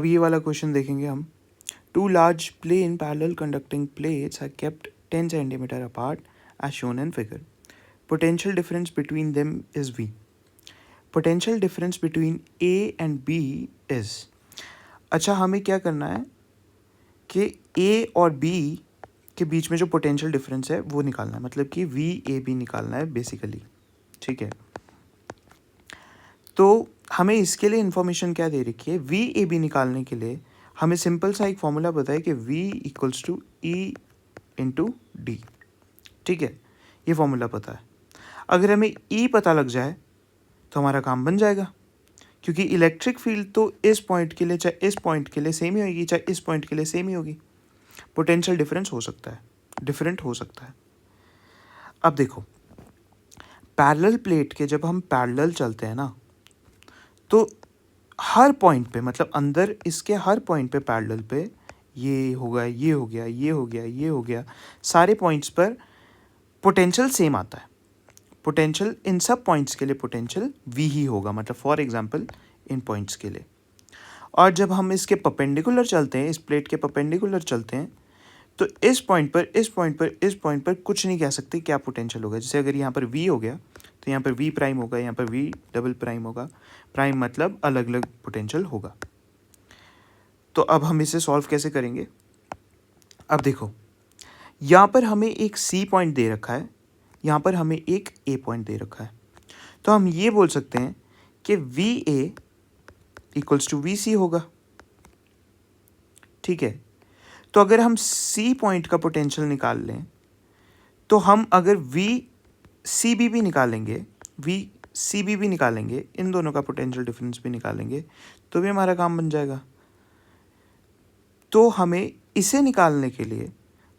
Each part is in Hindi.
अब ये वाला क्वेश्चन देखेंगे हम। Two large plane parallel conducting plates are kept 10 centimetre apart as shown in figure. Potential difference between them is V. Potential difference between A and B is, अच्छा हमें क्या करना है कि A और B के बीच में जो पोटेंशियल डिफरेंस है वो निकालना है, मतलब कि VAB निकालना है बेसिकली. ठीक है, तो हमें इसके लिए इंफॉर्मेशन क्या दे रखी है? VAB निकालने के लिए हमें सिंपल सा एक फॉर्मूला पता है कि V equals to E into D. ठीक है, ये फॉर्मूला पता है. अगर हमें E पता लग जाए तो हमारा काम बन जाएगा, क्योंकि इलेक्ट्रिक फील्ड तो इस पॉइंट के लिए चाहे इस पॉइंट के लिए सेम ही होगी, चाहे इस पॉइंट के लिए सेम ही होगी. पोटेंशियल डिफरेंस हो सकता है, डिफरेंट हो सकता है. अब देखो, पैरेलल प्लेट के जब हम पैरेलल चलते हैं ना, तो हर पॉइंट पे, मतलब अंदर इसके हर पॉइंट पे पैरेलल पे ये होगा, ये हो गया, ये हो गया, ये हो गया, सारे पॉइंट्स पर पोटेंशियल सेम आता है. पोटेंशियल इन सब पॉइंट्स के लिए पोटेंशियल V ही होगा, मतलब फॉर एग्जांपल इन पॉइंट्स के लिए. और जब हम इसके परपेंडिकुलर चलते हैं, इस प्लेट के परपेंडिकुलर चलते हैं, तो इस पॉइंट पर, इस पॉइंट पर, इस पॉइंट पर कुछ नहीं कह सकते क्या पोटेंशियल होगा. जैसे अगर यहाँ पर V हो गया तो यहाँ पर V प्राइम होगा, यहाँ पर V डबल प्राइम होगा. प्राइम मतलब अलग अलग पोटेंशियल होगा. तो अब हम इसे सॉल्व कैसे करेंगे? अब देखो, यहाँ पर हमें एक C पॉइंट दे रखा है, यहाँ पर हमें एक A पॉइंट दे रखा है. तो हम ये बोल सकते हैं कि VA इक्वल्स टू VC होगा. ठीक है, तो अगर हम C पॉइंट का पोटेंशियल निकाल लें, तो हम अगर VCB भी निकालेंगे, VCB भी निकालेंगे, इन दोनों का पोटेंशियल डिफरेंस भी निकालेंगे, तो भी हमारा काम बन जाएगा. तो हमें इसे निकालने के लिए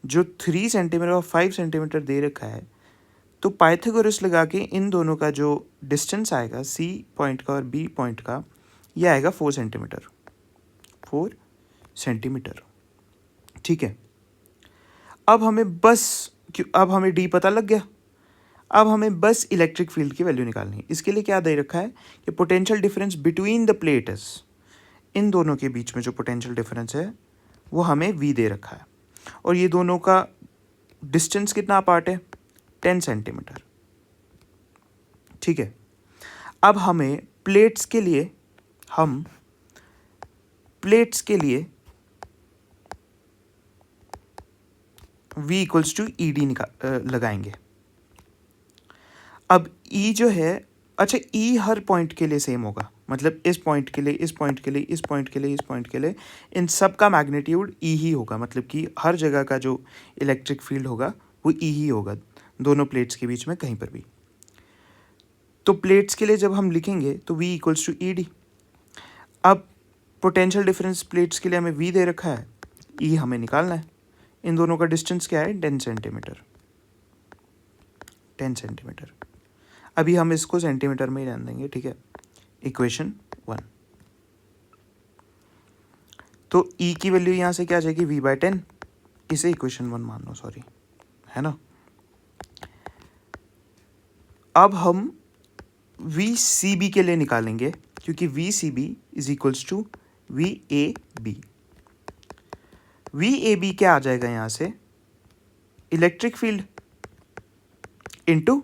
जो 3 सेंटीमीटर और 5 सेंटीमीटर दे रखा है, तो पाइथागोरस लगा के इन दोनों का जो डिस्टेंस आएगा C पॉइंट का और B पॉइंट का, ये आएगा 4 सेंटीमीटर. 4 सेंटीमीटर. ठीक है, अब हमें D पता लग गया. अब हमें बस इलेक्ट्रिक फील्ड की वैल्यू निकालनी है. इसके लिए क्या दे रखा है कि potential difference between the plates, इन दोनों के बीच में जो पोटेंशियल डिफरेंस है वो हमें V दे रखा है. और ये दोनों का डिस्टेंस कितना अपार्ट है? 10 सेंटीमीटर. ठीक है, अब हमें प्लेट्स के लिए V equals to E D लगाएंगे. अब E जो है, अच्छा E हर पॉइंट के लिए सेम होगा, मतलब इस पॉइंट के लिए, इस पॉइंट के लिए, इस पॉइंट के लिए, इस पॉइंट के लिए, इन सब का मैग्नीट्यूड E ही होगा. मतलब कि हर जगह का जो इलेक्ट्रिक फील्ड होगा वो E ही होगा, दोनों प्लेट्स के बीच में कहीं पर भी. तो प्लेट्स के लिए जब हम लिखेंगे तो V equals to E D. अब पोटेंशियल डिफरेंस प्लेट्स के लिए हमें V दे रखा है, E हमें निकालना है. इन दोनों का डिस्टेंस क्या है? 10 सेंटीमीटर. 10 सेंटीमीटर. अभी हम इसको सेंटीमीटर में ही रहने देंगे. ठीक है, इक्वेशन 1. तो E की वैल्यू यहाँ से क्या आ जाएगी? V/10. इसे इक्वेशन 1 मान लो, सॉरी, है ना. अब हम VCB के लिए निकालेंगे, क्योंकि VCB is equals to VAB. VAB क्या आ जाएगा यहाँ से? Electric field into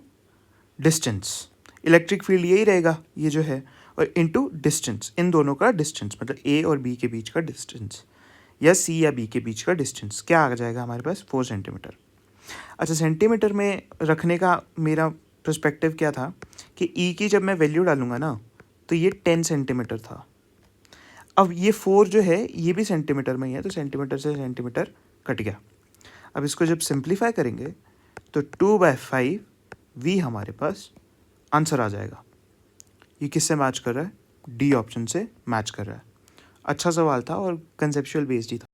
distance. Electric field यही रहेगा, ये जो है, और इनटू डिस्टेंस, इन दोनों का डिस्टेंस, मतलब A और B के बीच का डिस्टेंस, या C या B के बीच का डिस्टेंस क्या आ जाएगा हमारे पास? 4 सेंटीमीटर. अच्छा, सेंटीमीटर में रखने का मेरा पर्सपेक्टिव क्या था कि E की जब मैं वैल्यू डालूंगा ना, तो ये 10 सेंटीमीटर था. अब ये 4 जो है ये भी सेंटीमीटर में ही है, तो सेंटीमीटर से सेंटीमीटर कट गया. अब इसको जब सिंप्लीफाई करेंगे तो 2/5 V हमारे पास आंसर आ जाएगा. ये किससे मैच कर रहा है? डी ऑप्शन से मैच कर रहा है. अच्छा सवाल था और कंसेप्चुअल बेस्ड ही था.